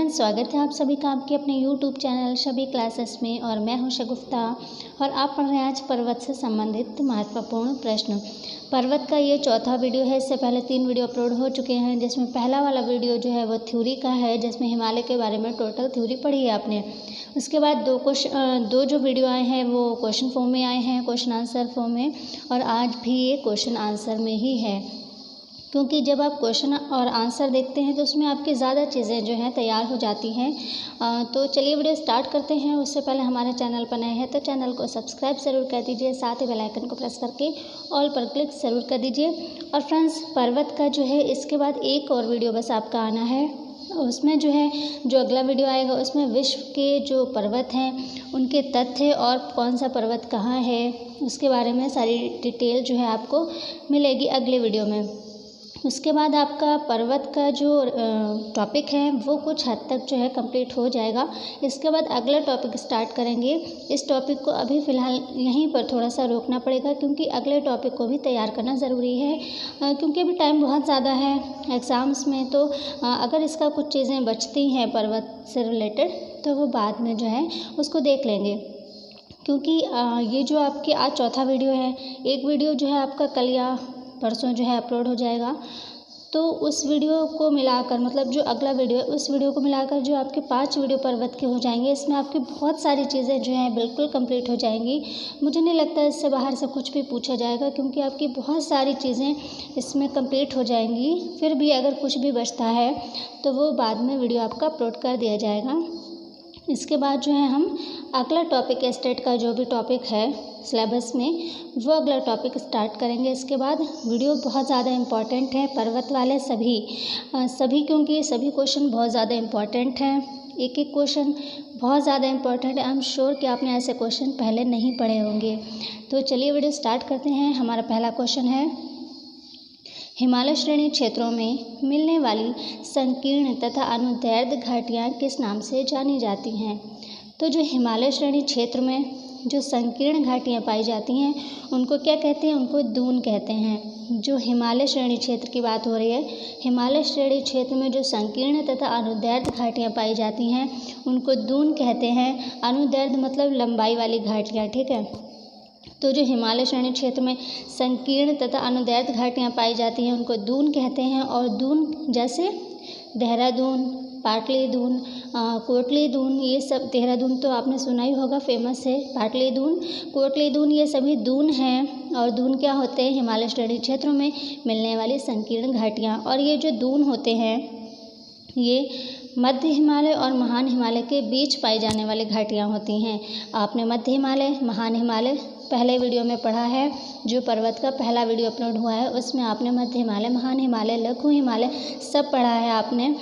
Friends, स्वागत है आप सभी का आपके अपने यूट्यूब चैनल सभी क्लासेस में। और मैं हूं शगुफ्ता और आप पढ़ रहे हैं आज पर्वत से संबंधित महत्वपूर्ण प्रश्न। पर्वत का ये चौथा वीडियो है। इससे पहले 3 वीडियो अपलोड हो चुके हैं, जिसमें पहला वाला वीडियो जो है वो थ्योरी का है, जिसमें हिमालय के बारे में टोटल थ्योरी पढ़ी है आपने। उसके बाद दो जो वीडियो आए हैं वो क्वेश्चन फॉर्म में आए हैं, क्वेश्चन आंसर फॉर्म में, और आज भी ये क्वेश्चन आंसर में ही है, क्योंकि जब आप क्वेश्चन और आंसर देखते हैं तो उसमें आपकी ज़्यादा चीज़ें जो हैं तैयार हो जाती हैं। तो चलिए वीडियो स्टार्ट करते हैं। उससे पहले हमारे चैनल पर नए हैं तो चैनल को सब्सक्राइब ज़रूर कर दीजिए, साथ ही बेल आइकन को प्रेस करके ऑल पर क्लिक ज़रूर कर दीजिए। और फ्रेंड्स, पर्वत का जो है इसके बाद एक और वीडियो बस आपका आना है। उसमें जो है जो अगला वीडियो आएगा उसमें विश्व के जो पर्वत हैं उनके तथ्य और कौन सा पर्वत कहाँ है उसके बारे में सारी डिटेल जो है आपको मिलेगी अगले वीडियो में। उसके बाद आपका पर्वत का जो टॉपिक है वो कुछ हद तक जो है कंप्लीट हो जाएगा। इसके बाद अगला टॉपिक स्टार्ट करेंगे। इस टॉपिक को अभी फ़िलहाल यहीं पर थोड़ा सा रोकना पड़ेगा, क्योंकि अगले टॉपिक को भी तैयार करना ज़रूरी है, क्योंकि अभी टाइम बहुत ज़्यादा है एग्ज़ाम्स में। तो अगर इसका कुछ चीज़ें बचती हैं पर्वत से रिलेटेड तो वो बाद में जो है उसको देख लेंगे, क्योंकि ये जो आपके आज चौथा वीडियो है, एक वीडियो जो है आपका कल या परसों जो है अपलोड हो जाएगा। तो उस वीडियो को मिलाकर, मतलब जो अगला वीडियो है उस वीडियो को मिलाकर जो आपके 5 वीडियो पर्वत के हो जाएंगे, इसमें आपकी बहुत सारी चीज़ें जो हैं बिल्कुल कंप्लीट हो जाएंगी। मुझे नहीं लगता इससे बाहर से कुछ भी पूछा जाएगा, क्योंकि आपकी बहुत सारी चीज़ें इसमें कंप्लीट हो जाएंगी। फिर भी अगर कुछ भी बचता है तो वो बाद में वीडियो आपका अपलोड कर दिया जाएगा। इसके बाद जो है हम अगला टॉपिक स्टेट का जो भी टॉपिक है सिलेबस में वो अगला टॉपिक स्टार्ट करेंगे। इसके बाद वीडियो बहुत ज़्यादा इम्पॉर्टेंट है पर्वत वाले सभी क्योंकि सभी क्वेश्चन बहुत ज़्यादा इम्पॉर्टेंट हैं। एक एक क्वेश्चन बहुत ज़्यादा इम्पॉर्टेंट है। आई एम श्योर कि आपने ऐसे क्वेश्चन पहले नहीं पढ़े होंगे। तो चलिए वीडियो स्टार्ट करते हैं। हमारा पहला क्वेश्चन है, हिमालय श्रेणी क्षेत्रों में मिलने वाली संकीर्ण तथा अनुदैर्ध्य घाटियाँ किस नाम से जानी जाती हैं? तो जो हिमालय श्रेणी क्षेत्र में जो संकीर्ण घाटियाँ पाई जाती हैं उनको क्या कहते हैं? उनको दून कहते हैं। जो हिमालय श्रेणी क्षेत्र की बात हो रही है, हिमालय श्रेणी क्षेत्र में जो संकीर्ण तथा अनुदैर्ध्य घाटियाँ पाई जाती हैं उनको दून कहते हैं। अनुदैर्ध्य मतलब लंबाई वाली घाटियाँ, ठीक है। तो जो हिमालय श्रेणी क्षेत्र में संकीर्ण तथा अनुदैर्ध्य घाटियाँ पाई जाती हैं उनको दून कहते हैं। और दून जैसे देहरादून, पाटली दून, कोटली दून, ये सब, देहरादून तो आपने सुना ही होगा, फेमस है। पाटली दून, कोटली दून, ये सभी दून हैं। और दून क्या होते हैं? हिमालय श्रेणी क्षेत्रों में मिलने वाली संकीर्ण घाटियाँ। और ये जो दून होते हैं ये मध्य हिमालय और महान हिमालय के बीच पाई जाने वाली घाटियाँ होती हैं। आपने मध्य हिमालय, महान हिमालय पहले वीडियो में पढ़ा है। जो पर्वत का पहला वीडियो अपलोड हुआ है उसमें आपने मध्य हिमालय, महान हिमालय, लघु हिमालय सब पढ़ा है आपने।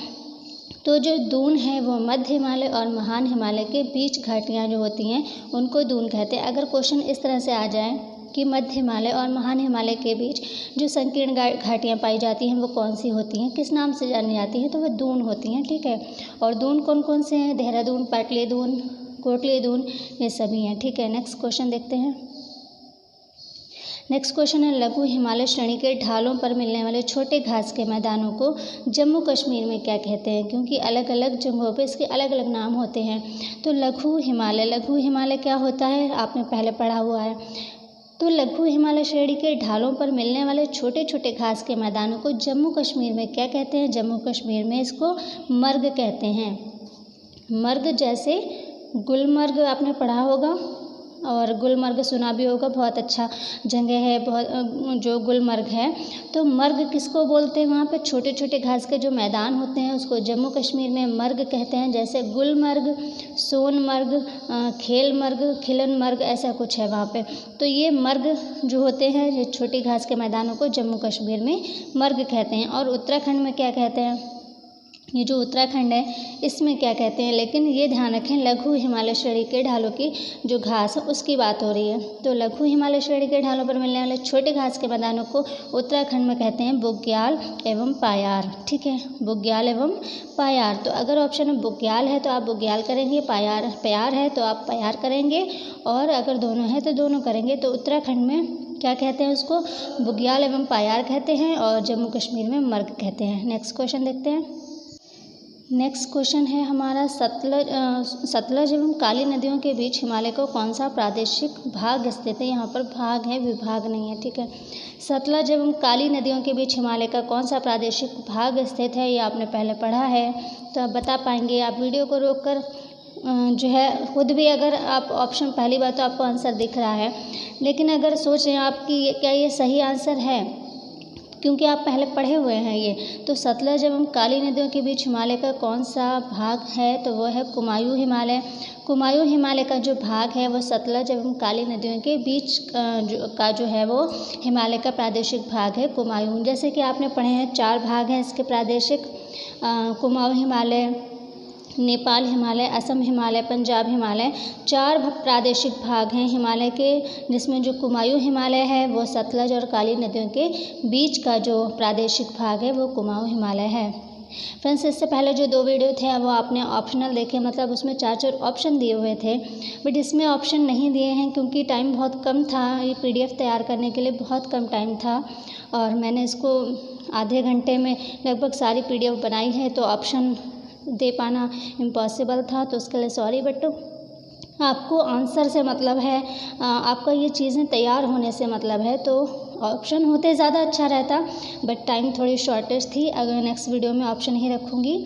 तो जो दून है वो मध्य हिमालय और महान हिमालय के बीच घाटियाँ जो होती हैं उनको दून कहते हैं। अगर क्वेश्चन इस तरह से आ जाए कि मध्य हिमालय और महान हिमालय के बीच जो संकीर्ण घाटियाँ पाई जाती हैं वो कौन सी होती हैं, किस नाम से जानी जाती हैं, तो वो दून होती हैं, ठीक है। और दून कौन कौन से हैं? देहरादून, पाटली दून, कोटली दून, ये सभी हैं, ठीक है। नेक्स्ट क्वेश्चन देखते हैं। नेक्स्ट क्वेश्चन है, लघु हिमालय श्रेणी के ढालों पर मिलने वाले छोटे घास के मैदानों को जम्मू कश्मीर में क्या कहते हैं? क्योंकि अलग अलग जगहों पे इसके अलग अलग नाम होते हैं। तो लघु हिमालय क्या होता है? आपने पहले पढ़ा हुआ है। तो लघु हिमालय श्रेणी के ढालों पर मिलने वाले छोटे छोटे घास के मैदानों को जम्मू कश्मीर में क्या कहते हैं? जम्मू कश्मीर में इसको मर्ग कहते हैं। मर्ग जैसे गुलमर्ग आपने पढ़ा होगा और गुलमर्ग सुना भी होगा, बहुत अच्छा जगह है, बहुत जो गुलमर्ग है। तो मर्ग किसको बोलते हैं? वहाँ पे छोटे छोटे घास के जो मैदान होते हैं उसको जम्मू कश्मीर में मर्ग कहते हैं। जैसे गुलमर्ग, सोनमर्ग, खेलमर्ग, खिलनमर्ग, ऐसा कुछ है वहाँ पे। तो ये मर्ग जो होते हैं, ये छोटी घास के मैदानों को जम्मू कश्मीर में मर्ग कहते हैं। और उत्तराखंड में क्या कहते हैं? ये जो उत्तराखंड है इसमें क्या कहते हैं? लेकिन ये ध्यान रखें, लघु हिमालय श्रेणी के ढालों की जो घास है उसकी बात हो रही है। तो लघु हिमालय श्रेणी के ढालों पर मिलने वाले छोटे घास के मैदानों को उत्तराखंड में कहते हैं बुग्याल एवं पायार, ठीक है। बुग्याल एवं पायार। तो अगर ऑप्शन में बुग्याल है तो आप बुग्याल करेंगे, प्यार है तो आप प्यार करेंगे, और अगर दोनों है तो दोनों करेंगे। तो उत्तराखंड में क्या कहते हैं? उसको बुग्याल एवं पायार कहते हैं और जम्मू कश्मीर में मर्ग कहते हैं। नेक्स्ट क्वेश्चन देखते हैं। नेक्स्ट क्वेश्चन है हमारा सतलज एवं काली नदियों के बीच हिमालय को कौन सा प्रादेशिक भाग स्थित है। यहाँ पर भाग है, विभाग नहीं है, ठीक है। सतलज एवं काली नदियों के बीच हिमालय का कौन सा प्रादेशिक भाग स्थित है, ये आपने पहले पढ़ा है तो आप बता पाएंगे। आप वीडियो को रोककर जो है खुद भी अगर आप ऑप्शन पहली बार तो आपको आंसर दिख रहा है, लेकिन अगर सोच रहे हैं आप कि क्या ये सही आंसर है, क्योंकि आप पहले पढ़े हुए हैं ये, तो सतलज एवं काली नदियों के बीच हिमालय का कौन सा भाग है, तो वो है कुमायूं हिमालय। कुमायूं हिमालय का जो भाग है वो सतलज एवं काली नदियों के बीच का जो है वो हिमालय का प्रादेशिक भाग है कुमायूं। जैसे कि आपने पढ़े हैं 4 भाग हैं इसके प्रादेशिक, कुमाऊं हिमालय, नेपाल हिमालय, असम हिमालय, पंजाब हिमालय, 4 प्रादेशिक भाग हैं हिमालय के, जिसमें जो कुमायूं हिमालय है वो सतलज और काली नदियों के बीच का जो प्रादेशिक भाग है वो कुमाऊं हिमालय है। फ्रेंड्स, इससे पहले जो 2 वीडियो थे वो आपने ऑप्शनल देखे, मतलब उसमें 4 ऑप्शन दिए हुए थे, बट इसमें ऑप्शन नहीं दिए हैं क्योंकि टाइम बहुत कम था। ये PDF तैयार करने के लिए बहुत कम टाइम था और मैंने इसको आधे घंटे में लगभग सारी PDF बनाई है, तो ऑप्शन दे पाना इम्पॉसिबल था, तो उसके लिए सॉरी। बट आपको आंसर से मतलब है, आपका ये चीज़ें तैयार होने से मतलब है, तो ऑप्शन होते ज़्यादा अच्छा रहता, बट टाइम थोड़ी शॉर्टेज थी। अगर नेक्स्ट वीडियो में ऑप्शन ही रखूँगी।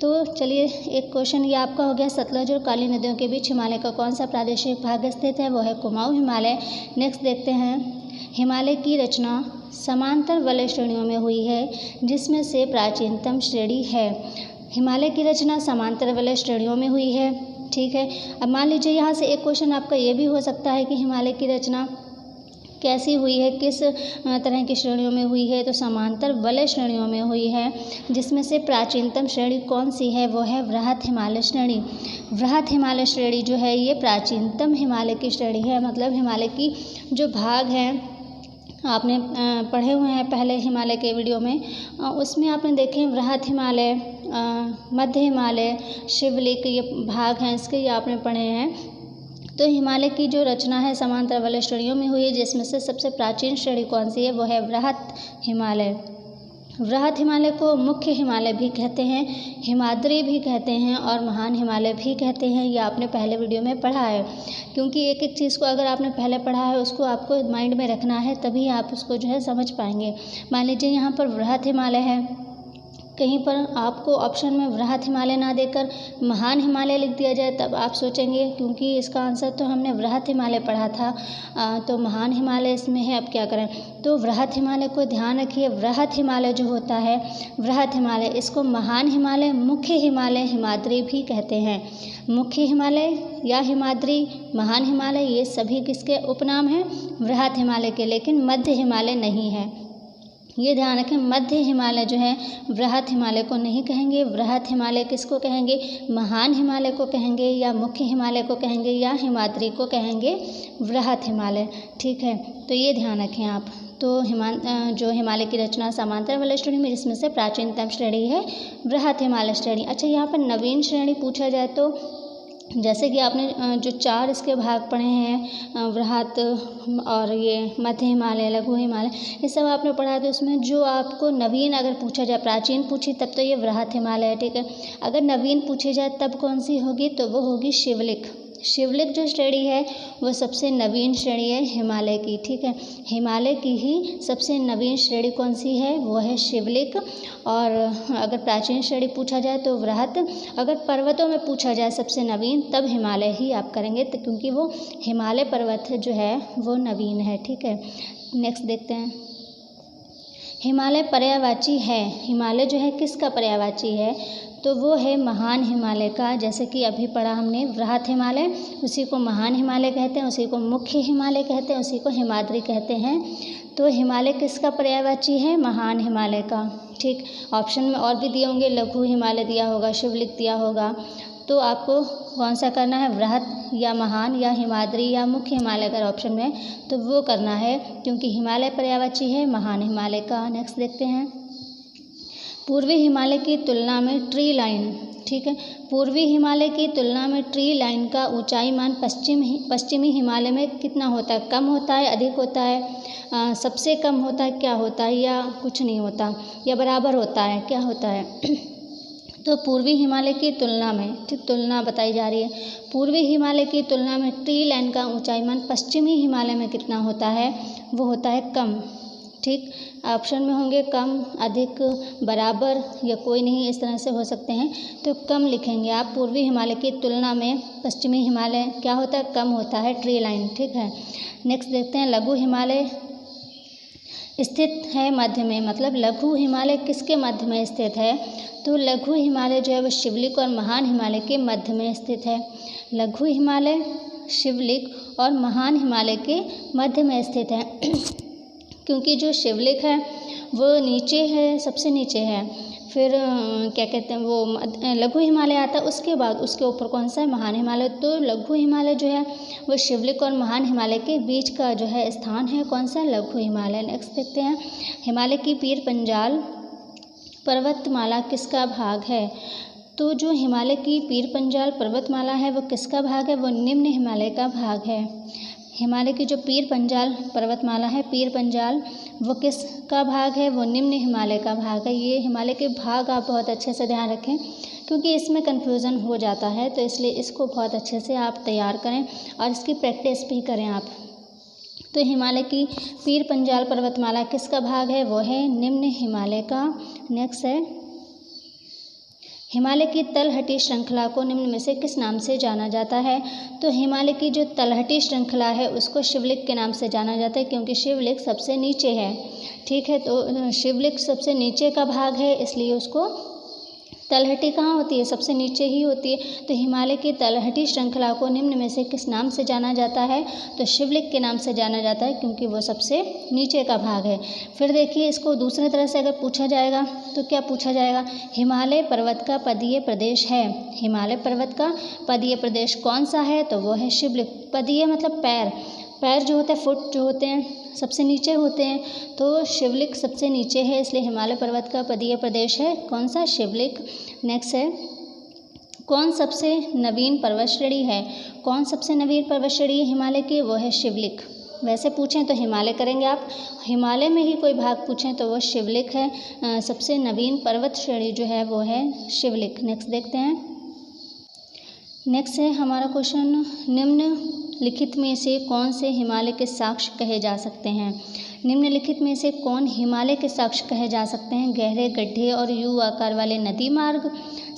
तो चलिए, एक क्वेश्चन ये आपका हो गया, सतलज और काली नदियों के बीच हिमालय का कौन सा प्रादेशिक भाग स्थित है, वो है कुमाऊं हिमालय। नेक्स्ट देखते हैं, हिमालय की रचना समांतर वलय श्रेणियों में हुई है, जिसमें से प्राचीनतम श्रेणी है। हिमालय की रचना समांतर वलय श्रेणियों में हुई है, ठीक है। अब मान लीजिए यहाँ से एक क्वेश्चन आपका ये भी हो सकता है कि हिमालय की रचना कैसी हुई है, किस तरह की श्रेणियों में हुई है, तो समांतर वलय श्रेणियों में हुई है, जिसमें से प्राचीनतम श्रेणी कौन सी है, वो है वृहत हिमालय श्रेणी। वृहत हिमालय श्रेणी जो है ये प्राचीनतम हिमालय की श्रेणी है, मतलब हिमालय की जो भाग हैं आपने पढ़े हुए हैं पहले हिमालय के वीडियो में, उसमें आपने देखे वृहत हिमालय, मध्य हिमालय, शिवलिक, ये भाग हैं इसके, ये आपने पढ़े हैं। तो हिमालय की जो रचना है समांतर वलय श्रेणियों में हुई है, जिसमें से सबसे प्राचीन श्रेणी कौन सी है, वो है वृहत हिमालय। वृहत हिमालय को मुख्य हिमालय भी कहते हैं, हिमाद्री भी कहते हैं और महान हिमालय भी कहते हैं। ये आपने पहले वीडियो में पढ़ा है, क्योंकि एक एक चीज़ को अगर आपने पहले पढ़ा है उसको आपको माइंड में रखना है, तभी आप उसको जो है समझ पाएंगे। मान लीजिए यहाँ पर वृहत हिमालय है, कहीं पर आपको ऑप्शन में वृहत हिमालय ना देकर महान हिमालय लिख दिया जाए, तब आप सोचेंगे क्योंकि इसका आंसर तो हमने वृहत हिमालय पढ़ा था, तो महान हिमालय इसमें है, अब क्या करें। तो वृहत हिमालय को ध्यान रखिए, वृहत हिमालय जो होता है, वृहत हिमालय, इसको महान हिमालय, मुख्य हिमालय, हिमाद्री भी कहते हैं। मुख्य हिमालय या हिमाद्री, महान हिमालय, ये सभी किसके उपनाम हैं, वृहत हिमालय के, लेकिन मध्य हिमालय नहीं है। ये ध्यान रखें, मध्य हिमालय जो है वृहत हिमालय को नहीं कहेंगे। वृहत हिमालय किसको कहेंगे, महान हिमालय को कहेंगे, या मुख्य हिमालय को कहेंगे, या हिमाद्री को कहेंगे वृहत हिमालय, ठीक है। तो ये ध्यान रखें आप। तो जो हिमालय की रचना समांतर वलय श्रेणी में, जिसमें से प्राचीनतम श्रेणी है वृहत हिमालय श्रेणी। अच्छा, यहाँ पर नवीन श्रेणी पूछा जाए तो जैसे कि आपने जो 4 इसके भाग पढ़े हैं, वृहत और ये मध्य हिमालय, लघु हिमालय, ये सब आपने पढ़ा है, तो उसमें जो आपको नवीन अगर पूछा जाए, प्राचीन पूछी तब तो ये वृहत हिमालय है, ठीक है। अगर नवीन पूछे जाए तब कौन सी होगी, तो वो होगी शिवलिक। शिवलिक जो श्रेणी है वो सबसे नवीन श्रेणी है हिमालय की, ठीक है। हिमालय की ही सबसे नवीन श्रेणी कौन सी है, वो है शिवलिक। और अगर प्राचीन श्रेणी पूछा जाए तो वृहत, अगर पर्वतों में पूछा जाए सबसे नवीन, तब हिमालय ही आप करेंगे, तो क्योंकि वो हिमालय पर्वत जो है वो नवीन है, ठीक है। नेक्स्ट देखते हैं, हिमालय पर्यायवाची है। हिमालय जो है किसका पर्यायवाची है, तो वो है महान हिमालय का। जैसे कि अभी पढ़ा हमने वृहत हिमालय, उसी को महान हिमालय कहते हैं, उसी को मुख्य हिमालय कहते हैं, उसी को हिमाद्री कहते हैं। तो हिमालय किसका पर्यायवाची है, महान हिमालय का, ठीक। ऑप्शन में और भी दिए होंगे, लघु हिमालय दिया होगा, शिवलिक दिया होगा, तो आपको कौन सा करना है, वृहत या महान या हिमाद्री या मुख्य हिमालय अगर ऑप्शन में, तो वो करना है, क्योंकि हिमालय पर्यायवाची है महान हिमालय का। नेक्स्ट देखते हैं, पूर्वी हिमालय की तुलना में ट्री लाइन, ठीक है। पूर्वी हिमालय की तुलना में ट्री लाइन का ऊंचाई मान पश्चिमी हिमालय में कितना होता है, कम होता है, अधिक होता है, सबसे कम होता है, क्या होता है, या कुछ नहीं होता, या बराबर होता है, क्या होता है। तो पूर्वी हिमालय की तुलना में, ठीक, तुलना बताई जा रही है, पूर्वी हिमालय की तुलना में ट्री लाइन का ऊंचाई मान पश्चिमी हिमालय में कितना होता है, वो होता है कम। ठीक, ऑप्शन में होंगे कम, अधिक, बराबर या कोई नहीं, इस तरह से हो सकते हैं। तो कम लिखेंगे आप। पूर्वी हिमालय की तुलना में पश्चिमी हिमालय क्या होता है, कम होता है, ट्री लाइन। ठीक है, नेक्स्ट देखते हैं। लघु हिमालय स्थित है मध्य में, मतलब लघु हिमालय किसके मध्य में स्थित है, तो लघु हिमालय जो है वो शिवलिक और महान हिमालय के मध्य में स्थित है। लघु हिमालय शिवलिक और महान हिमालय के मध्य में स्थित है क्योंकि जो शिवलिक है वो नीचे है, सबसे नीचे है, फिर क्या कहते हैं वो लघु हिमालय आता है, उसके बाद उसके ऊपर कौन सा है, महान हिमालय। तो लघु हिमालय जो है वो शिवलिक और महान हिमालय के बीच का जो है स्थान है, कौन सा, लघु हिमालय। नेक्स्ट देखते हैं। हिमालय की पीर पंजाल पर्वतमाला किसका भाग है, तो जो हिमालय की पीर पंजाल पर्वतमाला है वो किसका भाग है, वो निम्न हिमालय का भाग है। हिमालय की जो पीर पंजाल पर्वतमाला है, पीर पंजाल, वो किसका भाग है, वो निम्न हिमालय का भाग है। ये हिमालय के भाग आप बहुत अच्छे से ध्यान रखें क्योंकि इसमें कन्फ्यूज़न हो जाता है, तो इसलिए इसको बहुत अच्छे से आप तैयार करें और इसकी प्रैक्टिस भी करें आप। तो हिमालय की पीर पंजाल पर्वतमाला किसका भाग है, वो है निम्न हिमालय का। नेक्स्ट है। हिमालय की तलहटी श्रृंखला को निम्न में से किस नाम से जाना जाता है, तो हिमालय की जो तलहटी श्रृंखला है उसको शिवलिक के नाम से जाना जाता है क्योंकि शिवलिक सबसे नीचे है। ठीक है, तो शिवलिक सबसे नीचे का भाग है इसलिए उसको तलहटी कहाँ होती है, सबसे नीचे ही होती है। तो हिमालय की तलहटी श्रृंखला को निम्न में से किस नाम से जाना जाता है, तो शिवलिक के नाम से जाना जाता है क्योंकि वो सबसे नीचे का भाग है। फिर देखिए इसको दूसरी तरह से अगर पूछा जाएगा तो क्या पूछा जाएगा, हिमालय पर्वत का पदीय प्रदेश है, हिमालय पर्वत का पदीय प्रदेश कौन सा है, तो वो है शिवलिक। पदीय मतलब पैर, पैर जो होते हैं, फुट जो होते हैं सबसे नीचे होते हैं, तो शिवलिक सबसे नीचे है इसलिए हिमालय पर्वत का पदीय प्रदेश है कौन सा, शिवलिक। नेक्स्ट है। कौन सबसे नवीन पर्वत श्रेणी है, कौन सबसे नवीन पर्वत श्रेणी है हिमालय की, वो है शिवलिक। वैसे पूछें तो हिमालय करेंगे आप, हिमालय में ही कोई भाग पूछें तो वो शिवलिक है। सबसे नवीन पर्वत श्रेणी जो है वो है शिवलिक। नेक्स्ट देखते हैं। नेक्स्ट है हमारा क्वेश्चन, निम्नलिखित में से कौन से हिमालय के साक्ष्य कहे जा सकते हैं, निम्नलिखित में से कौन हिमालय के साक्ष्य कहे जा सकते हैं, गहरे गड्ढे और यू आकार वाले नदी मार्ग,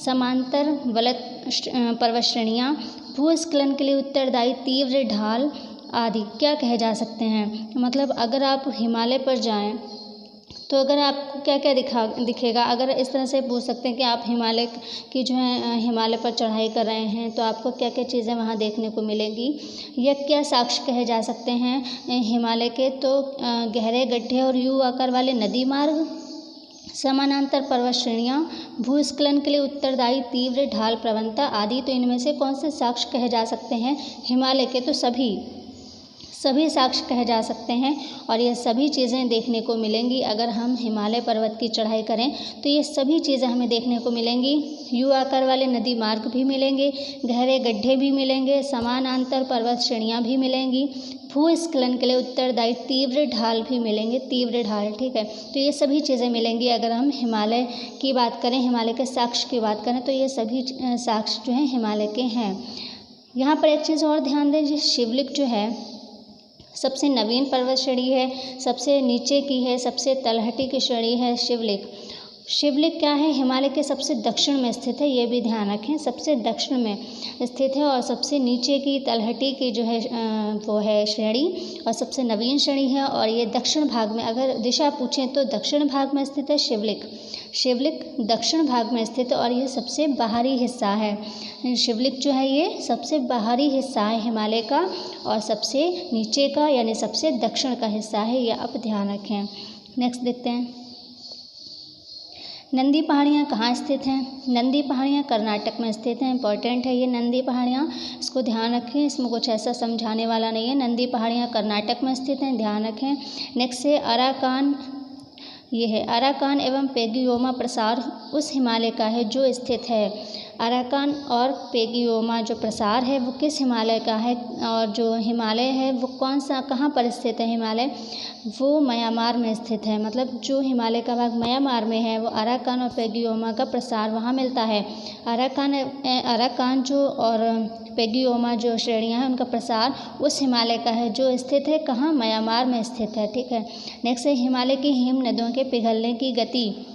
समांतर वलय पर्वत श्रेणियाँ, भूस्खलन के लिए उत्तरदायी तीव्र ढाल आदि क्या कहे जा सकते हैं। मतलब अगर आप हिमालय पर जाएं तो अगर आपको क्या क्या दिखेगा, अगर इस तरह से पूछ सकते हैं कि आप हिमालय की जो है हिमालय पर चढ़ाई कर रहे हैं तो आपको क्या क्या चीज़ें वहाँ देखने को मिलेंगी, या क्या साक्ष्य कहे जा सकते हैं हिमालय के, तो गहरे गड्ढे और यू आकार वाले नदी मार्ग, समानांतर पर्वत श्रेणियाँ, भूस्खलन के लिए उत्तरदायी तीव्र ढाल प्रवणता आदि। तो इनमें से कौन से साक्ष्य कहे जा सकते हैं हिमालय के, तो सभी साक्ष्य कहे जा सकते हैं और ये सभी चीज़ें देखने को मिलेंगी। अगर हम हिमालय पर्वत की चढ़ाई करें तो ये सभी चीज़ें हमें देखने को मिलेंगी। यू आकार वाले नदी मार्ग भी मिलेंगे, गहरे गड्ढे भी मिलेंगे, समानांतर पर्वत श्रेणियाँ भी मिलेंगी, भूस्खलन के लिए उत्तरदायी तीव्र ढाल भी मिलेंगे, तीव्र ढाल। ठीक है, तो ये सभी चीज़ें मिलेंगी अगर हम हिमालय की बात करें, हिमालय के साक्ष्य की बात करें तो ये सभी साक्ष्य जो हैं हिमालय के हैं। यहाँ पर एक चीज़ और ध्यान दें, शिवलिक जो है सबसे नवीन पर्वत श्रेणी है, सबसे नीचे की है, सबसे तलहटी की श्रेणी है शिवलिक। शिवलिक क्या है, हिमालय के सबसे दक्षिण में स्थित है, ये भी ध्यान रखें, सबसे दक्षिण में स्थित है और सबसे नीचे की तलहटी की जो है वो है श्रेणी और सबसे नवीन श्रेणी है। और ये दक्षिण भाग में, अगर दिशा पूछें तो दक्षिण भाग में स्थित है शिवलिक, शिवलिक दक्षिण भाग में स्थित है और ये सबसे बाहरी हिस्सा है। शिवलिक जो है ये सबसे बाहरी हिस्सा है हिमालय का और सबसे नीचे का यानी सबसे दक्षिण का हिस्सा है, ये आप ध्यान रखें। नेक्स्ट देखते हैं। नंदी पहाड़ियाँ कहाँ स्थित हैं, नंदी पहाड़ियाँ कर्नाटक में स्थित हैं। इंपॉर्टेंट है ये नंदी पहाड़ियाँ, इसको ध्यान रखें, इसमें कुछ ऐसा समझाने वाला नहीं है। नंदी पहाड़ियाँ कर्नाटक में स्थित हैं, ध्यान रखें। नेक्स्ट है अराकान, ये है अराकान एवं पेगियोमा प्रसार उस हिमालय का है जो स्थित है, अराकान और पेगियोमा जो प्रसार है वो किस हिमालय का है, और जो हिमालय है वो कौन सा कहाँ पर स्थित है हिमालय, वो म्यांमार में स्थित है। मतलब जो हिमालय का भाग म्यांमार में है वो अराकान और पेगियोमा का प्रसार वहाँ मिलता है। अराकान जो और पेगियोमा जो श्रेणियाँ हैं उनका प्रसार उस हिमालय का है जो स्थित है कहाँ, म्यांमार में स्थित है। ठीक है, नेक्स्ट है हिमालय की हिम नदियों के पिघलने की गति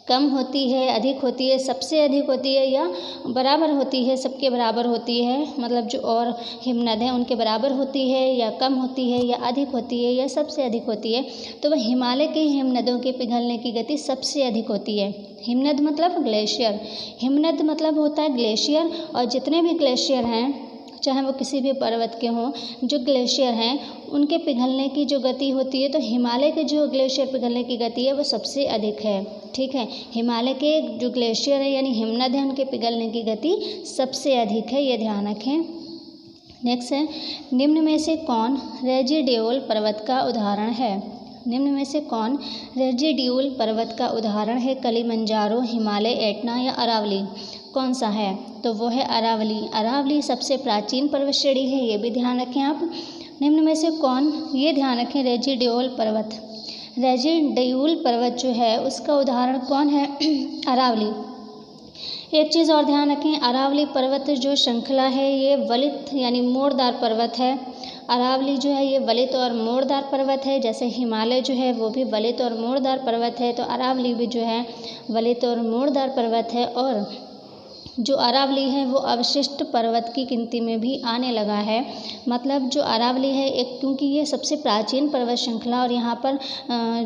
कम होती है, अधिक होती है, सबसे अधिक होती है या बराबर होती है, सबके बराबर होती है। मतलब जो और हिमनद हैं उनके बराबर होती है या कम होती है या अधिक होती है या सबसे अधिक होती है। तो वह हिमालय के हिमनदों के पिघलने की गति सबसे अधिक होती है। हिमनद मतलब ग्लेशियर, हिमनद मतलब होता है ग्लेशियर, और जितने भी ग्लेशियर हैं चाहे वो किसी भी पर्वत के हों, जो ग्लेशियर हैं उनके पिघलने की जो गति होती है, तो हिमालय के जो ग्लेशियर पिघलने की गति है वो सबसे अधिक है। ठीक है, हिमालय के जो ग्लेशियर है यानी हिमनद है उनके पिघलने की गति सबसे अधिक है, ये ध्यान रखें। नेक्स्ट है निम्न में से कौन रेजिड्यूल पर्वत का उदाहरण है। निम्न में से कौन रेजिड्यूल पर्वत का उदाहरण है, कलिमंजारो, हिमालय, एटना या अरावली, कौन सा है, तो वो है अरावली। अरावली सबसे प्राचीन पर्वत श्रेणी है, ये भी ध्यान रखें आप। निम्न में से कौन, ये ध्यान रखें रेजिड्यूल पर्वत, रेजिड्यूल पर्वत जो है उसका उदाहरण कौन है, अरावली। एक चीज़ और ध्यान रखें, अरावली पर्वत जो श्रृंखला है ये वलित यानी मोड़दार पर्वत है। अरावली जो है ये वलित और मोड़दार पर्वत है, जैसे हिमालय जो है वो भी वलित और मोड़दार पर्वत है, तो अरावली भी जो है वलित और मोड़दार पर्वत है। और जो अरावली है वो अवशिष्ट पर्वत की गिनती में भी आने लगा है। मतलब जो अरावली है एक, क्योंकि ये सबसे प्राचीन पर्वत श्रृंखला और यहाँ पर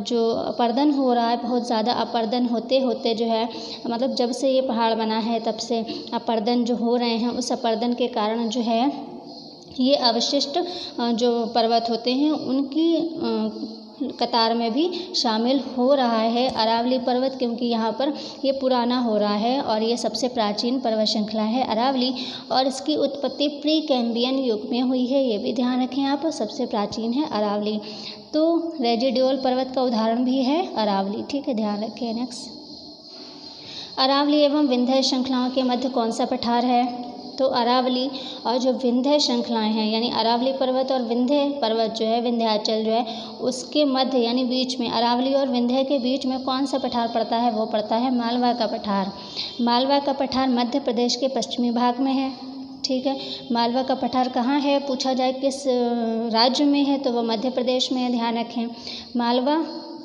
जो अपर्दन हो रहा है, बहुत ज़्यादा अपर्दन होते होते जो है, मतलब जब से ये पहाड़ बना है तब से अपर्दन जो हो रहे हैं, उस अपर्दन के कारण जो है ये अवशिष्ट जो पर्वत होते हैं उनकी कतार में भी शामिल हो रहा है अरावली पर्वत, क्योंकि यहाँ पर ये पुराना हो रहा है और ये सबसे प्राचीन पर्वत श्रृंखला है अरावली, और इसकी उत्पत्ति प्री कैम्बियन युग में हुई है, ये भी ध्यान रखें आप, सबसे प्राचीन है अरावली। तो रेजिड्यूल पर्वत का उदाहरण भी है अरावली। ठीक है, ध्यान रखें। नेक्स्ट, अरावली एवं विंध्य श्रृंखलाओं के मध्य कौन सा पठार है, तो अरावली और जो विंध्य श्रृंखलाएं हैं यानी अरावली पर्वत और विंध्य पर्वत जो है, विंध्याचल जो है, उसके मध्य यानी बीच में, अरावली और विंध्य के बीच में कौन सा पठार पड़ता है, वो पड़ता है मालवा का पठार। मालवा का पठार मध्य प्रदेश के पश्चिमी भाग में है। ठीक है, मालवा का पठार कहाँ है, पूछा जाए किस राज्य में है, तो वो मध्य प्रदेश में है, ध्यान रखें। मालवा,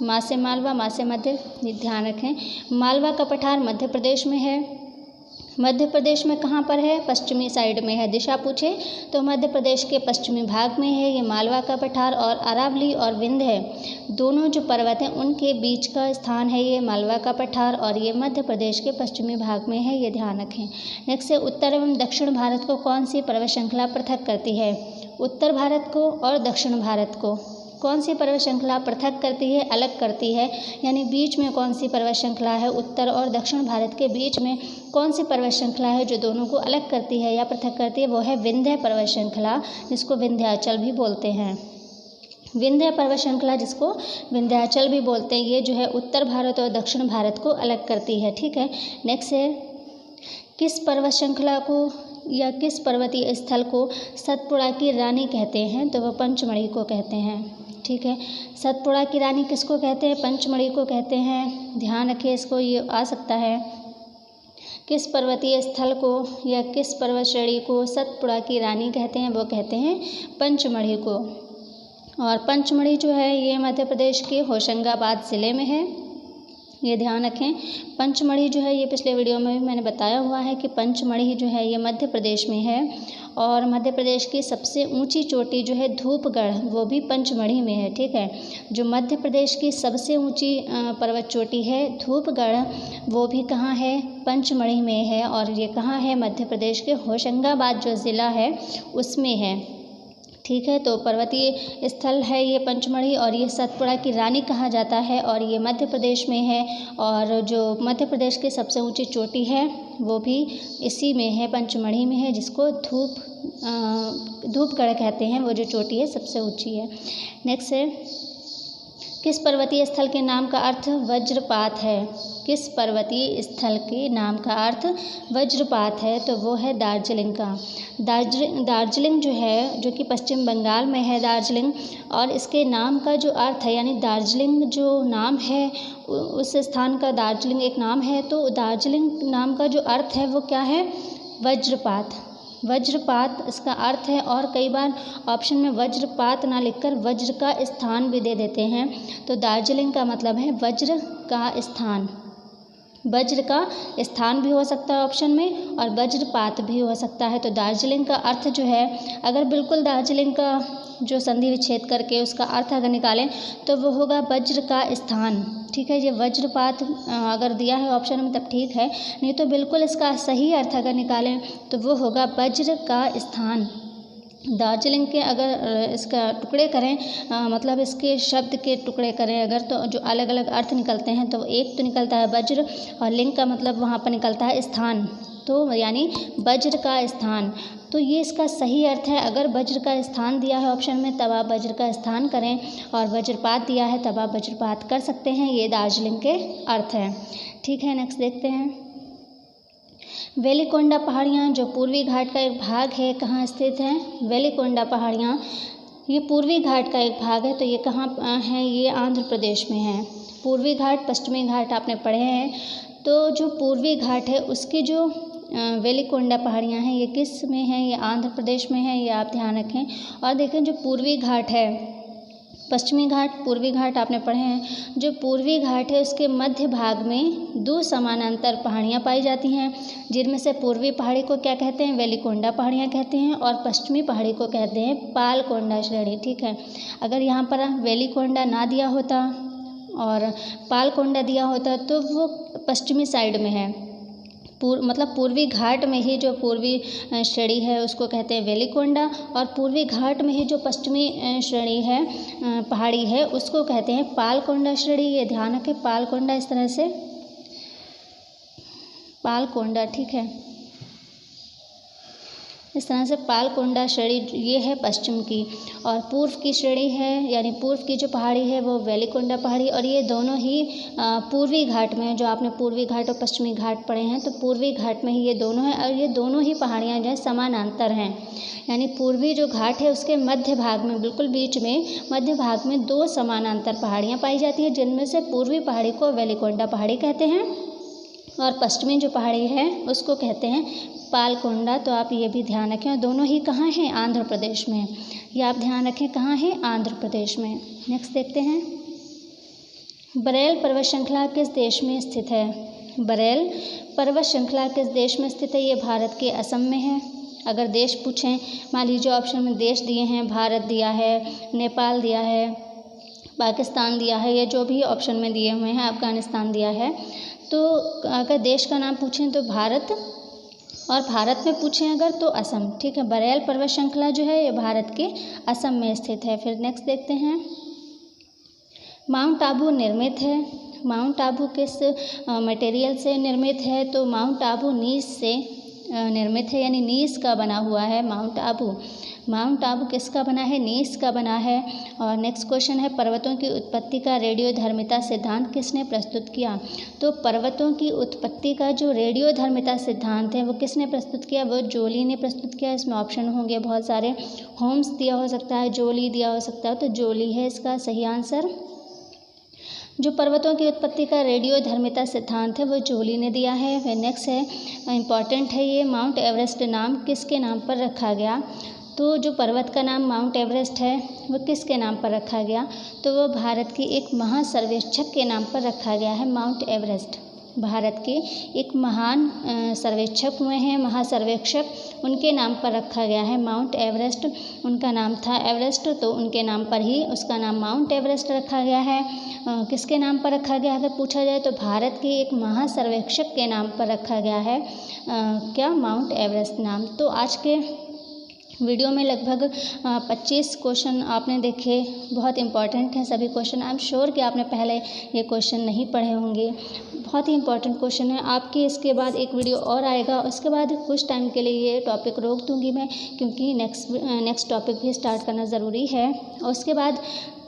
माँ से मालवा, माँ से मध्य, ध्यान रखें। मालवा का पठार मध्य प्रदेश में है। मध्य प्रदेश में कहाँ पर है, पश्चिमी साइड में है। दिशा पूछे तो मध्य प्रदेश के पश्चिमी भाग में है ये मालवा का पठार, और अरावली और विंध्य दोनों जो पर्वत हैं उनके बीच का स्थान है ये मालवा का पठार, और ये मध्य प्रदेश के पश्चिमी भाग में है, ये ध्यान रखें। नेक्स्ट है उत्तर एवं दक्षिण भारत को कौन सी पर्वत श्रृंखला पृथक करती है। उत्तर भारत को और दक्षिण भारत को कौन सी पर्वत श्रृंखला पृथक करती है, अलग करती है, यानी बीच में कौन सी पर्वत श्रृंखला है, उत्तर और दक्षिण भारत के बीच में कौन सी पर्वत श्रृंखला है जो दोनों को अलग करती है या पृथक करती है, वो है विंध्य पर्वत श्रृंखला, जिसको विंध्याचल भी बोलते हैं। विंध्य पर्वत श्रृंखला जिसको विंध्याचल भी बोलते हैं, ये जो है उत्तर भारत और दक्षिण भारत को अलग करती है। ठीक है, नेक्स्ट है किस पर्वत श्रृंखला को या किस पर्वतीय स्थल को सतपुड़ा की रानी कहते हैं, तो वह पंचमढ़ी को कहते हैं। ठीक है, सतपुड़ा की रानी किसको कहते हैं, पंचमढ़ी को कहते हैं, ध्यान रखिए इसको, ये आ सकता है। किस पर्वतीय स्थल को या किस पर्वत श्रेणी को सतपुड़ा की रानी कहते हैं, वो कहते हैं पंचमढ़ी को। और पंचमढ़ी जो है ये मध्य प्रदेश के होशंगाबाद ज़िले में है, ये ध्यान रखें। पंचमढ़ी जो है ये पिछले वीडियो में भी मैंने बताया हुआ है कि पंचमढ़ी जो है ये मध्य प्रदेश में है, और मध्य प्रदेश की सबसे ऊंची चोटी जो है धूपगढ़, वो भी पंचमढ़ी में है। ठीक है, जो मध्य प्रदेश की सबसे ऊंची पर्वत चोटी है धूपगढ़, वो भी कहाँ है, पंचमढ़ी में है, और ये कहाँ है, मध्य प्रदेश के होशंगाबाद जो ज़िला है उसमें है। ठीक है, तो पर्वतीय स्थल है ये पंचमढ़ी, और ये सतपुड़ा की रानी कहा जाता है, और ये मध्य प्रदेश में है, और जो मध्य प्रदेश की सबसे ऊंची चोटी है वो भी इसी में है, पंचमढ़ी में है, जिसको धूपगढ़ कहते हैं, वो जो चोटी है सबसे ऊंची है। नेक्स्ट है किस पर्वतीय स्थल के नाम का अर्थ वज्रपात है। किस पर्वतीय स्थल के नाम का अर्थ वज्रपात है? तो वो है दार्जिलिंग का। दार्जिलिंग जो है, जो कि पश्चिम बंगाल में है दार्जिलिंग, और इसके नाम का जो अर्थ है, यानी दार्जिलिंग जो नाम है उस स्थान का दार्जिलिंग एक नाम है, तो दार्जिलिंग नाम का जो अर्थ है वो क्या है? वज्रपात। वज्रपात इसका अर्थ है। और कई बार ऑप्शन में वज्रपात ना लिखकर वज्र का स्थान भी दे देते हैं, तो दार्जिलिंग का मतलब है वज्र का स्थान। वज्र का स्थान भी हो सकता है ऑप्शन में, और वज्रपात भी हो सकता है। तो दार्जिलिंग का अर्थ जो है, अगर बिल्कुल दार्जिलिंग का जो संधि विच्छेद करके उसका अर्थ अगर निकालें तो वो होगा वज्र का स्थान। ठीक है, ये वज्रपात अगर दिया है ऑप्शन में तब ठीक है, नहीं तो बिल्कुल इसका सही अर्थ अगर निकालें तो वो होगा वज्र का स्थान। दार्जिलिंग के अगर इसका टुकड़े करें, मतलब इसके शब्द के टुकड़े करें अगर, तो जो अलग अलग अर्थ निकलते हैं, तो एक तो निकलता है वज्र, और लिंग का मतलब वहाँ पर निकलता है स्थान, तो यानी वज्र का स्थान। तो ये इसका सही अर्थ है। अगर वज्र का स्थान दिया है ऑप्शन में तब आप वज्र का स्थान करें, और वज्रपात दिया है तब आप वज्रपात कर सकते हैं। ये दार्जिलिंग के अर्थ हैं। ठीक है, नेक्स्ट देखते हैं। वेलिकोंडा पहाड़ियाँ जो पूर्वी घाट का एक भाग है, कहाँ स्थित हैं? वेलिकोंडा पहाड़ियाँ ये पूर्वी घाट का एक भाग है, तो ये कहाँ है? ये आंध्र प्रदेश में है। पूर्वी घाट पश्चिमी घाट आपने पढ़े हैं, तो जो पूर्वी घाट है उसकी जो वेलिकोंडा पहाड़ियाँ हैं ये किस में हैं? ये आंध्र प्रदेश में है, ये आप ध्यान रखें। और देखें जो पूर्वी घाट है, पश्चिमी घाट पूर्वी घाट आपने पढ़े हैं, जो पूर्वी घाट है उसके मध्य भाग में दो समानांतर पहाड़ियाँ पाई जाती हैं, जिनमें से पूर्वी पहाड़ी को क्या कहते हैं? वेलिकोंडा पहाड़ियाँ कहते हैं, और पश्चिमी पहाड़ी को कहते हैं पालकोंडा श्रेणी। ठीक है, अगर यहाँ पर वेलिकोंडा ना दिया होता और पालकोंडा दिया होता तो वो पश्चिमी साइड में है, मतलब पूर्वी घाट में ही जो पूर्वी श्रेणी है उसको कहते हैं वेलिकोंडा, और पूर्वी घाट में ही जो पश्चिमी श्रेणी है पहाड़ी है उसको कहते हैं पालकोंडा श्रेणी। ये ध्यान रखें, पालकोंडा इस तरह से पालकोंडा। ठीक है, इस तरह से पालकोंडा श्रेणी ये है पश्चिम की, और पूर्व की श्रेणी है, यानी पूर्व की जो पहाड़ी है वो वेलिकोंडा पहाड़ी, और ये दोनों ही पूर्वी घाट में, जो आपने पूर्वी घाट और पश्चिमी घाट पढ़े हैं, तो पूर्वी घाट में ही ये दोनों हैं, और ये दोनों ही पहाड़ियाँ जो है समानांतर हैं, यानी पूर्वी जो घाट है उसके मध्य भाग में, बिल्कुल बीच में मध्य भाग में दो समानांतर पहाड़ियाँ पाई जाती हैं, जिनमें से पूर्वी पहाड़ी को वेलिकोंडा पहाड़ी कहते हैं, और पश्चिमी जो पहाड़ी है उसको कहते हैं पालकोंडा। तो आप ये भी ध्यान रखें, और दोनों ही कहाँ हैं? आंध्र प्रदेश में। ये आप ध्यान रखें कहाँ है? आंध्र प्रदेश में। नेक्स्ट देखते हैं, बरेल पर्वत श्रृंखला किस देश में स्थित है? बरेल पर्वत श्रृंखला किस देश में स्थित है? ये भारत के असम में है। अगर देश पूछें, मान लीजिए ऑप्शन में देश दिए हैं, भारत दिया है, नेपाल दिया है, पाकिस्तान दिया है, या जो भी ऑप्शन में दिए हुए हैं, अफगानिस्तान दिया है, तो अगर देश का नाम पूछें तो भारत, और भारत में पूछें अगर तो असम। ठीक है, बरेल पर्वत श्रृंखला जो है ये भारत के असम में स्थित है। फिर नेक्स्ट देखते हैं, माउंट आबू निर्मित है। माउंट आबू किस मटेरियल से निर्मित है? तो माउंट आबू नीस से निर्मित है, यानी नीस का बना हुआ है माउंट आबू। माउंट आबू किसका बना है? नीस का बना है। और नेक्स्ट क्वेश्चन है, पर्वतों की उत्पत्ति का रेडियोधर्मिता सिद्धांत किसने प्रस्तुत किया? तो पर्वतों की उत्पत्ति का जो रेडियोधर्मिता सिद्धांत है वो किसने प्रस्तुत किया? वो जोली ने प्रस्तुत किया। इसमें ऑप्शन होंगे बहुत सारे, होम्स दिया हो सकता है, जोली दिया हो सकता है, तो जोली है इसका सही आंसर। जो पर्वतों की उत्पत्ति का रेडियोधर्मिता सिद्धांत है वो जोली ने दिया है। फिर नेक्स्ट है, इम्पॉर्टेंट है ये, माउंट एवरेस्ट नाम किसके नाम पर रखा गया? तो जो पर्वत का नाम माउंट एवरेस्ट है वो किसके नाम पर रखा गया? तो वो भारत के एक महासर्वेक्षक के नाम पर रखा गया है माउंट एवरेस्ट। भारत के एक महान सर्वेक्षक हुए हैं, महासर्वेक्षक, उनके नाम पर रखा गया है माउंट एवरेस्ट। उनका नाम था एवरेस्ट, तो उनके नाम पर ही उसका नाम माउंट एवरेस्ट रखा गया है। किसके नाम पर रखा गया अगर पूछा जाए तो भारत के एक महासर्वेक्षक के नाम पर रखा गया है क्या? माउंट एवरेस्ट नाम। तो आज के वीडियो में लगभग 25 क्वेश्चन आपने देखे, बहुत इंपॉर्टेंट हैं सभी क्वेश्चन। आई एम श्योर कि आपने पहले ये क्वेश्चन नहीं पढ़े होंगे, बहुत ही इंपॉर्टेंट क्वेश्चन है आपके। इसके बाद एक वीडियो और आएगा, उसके बाद कुछ टाइम के लिए ये टॉपिक रोक दूंगी मैं, क्योंकि नेक्स्ट टॉपिक भी स्टार्ट करना ज़रूरी है। और उसके बाद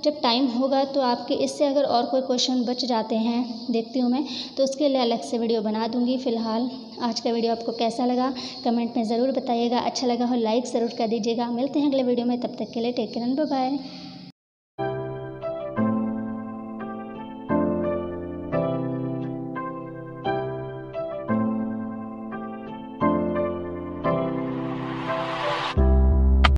जब टाइम होगा तो आपके इससे अगर और कोई क्वेश्चन बच जाते हैं देखती हूँ मैं, तो उसके लिए अलग से वीडियो बना दूँगी। फ़िलहाल आज का वीडियो आपको कैसा लगा कमेंट में ज़रूर बताइएगा। अच्छा लगा हो लाइक ज़रूर कर दीजिएगा। मिलते हैं अगले वीडियो में, तब तक के लिए take care and bye bye.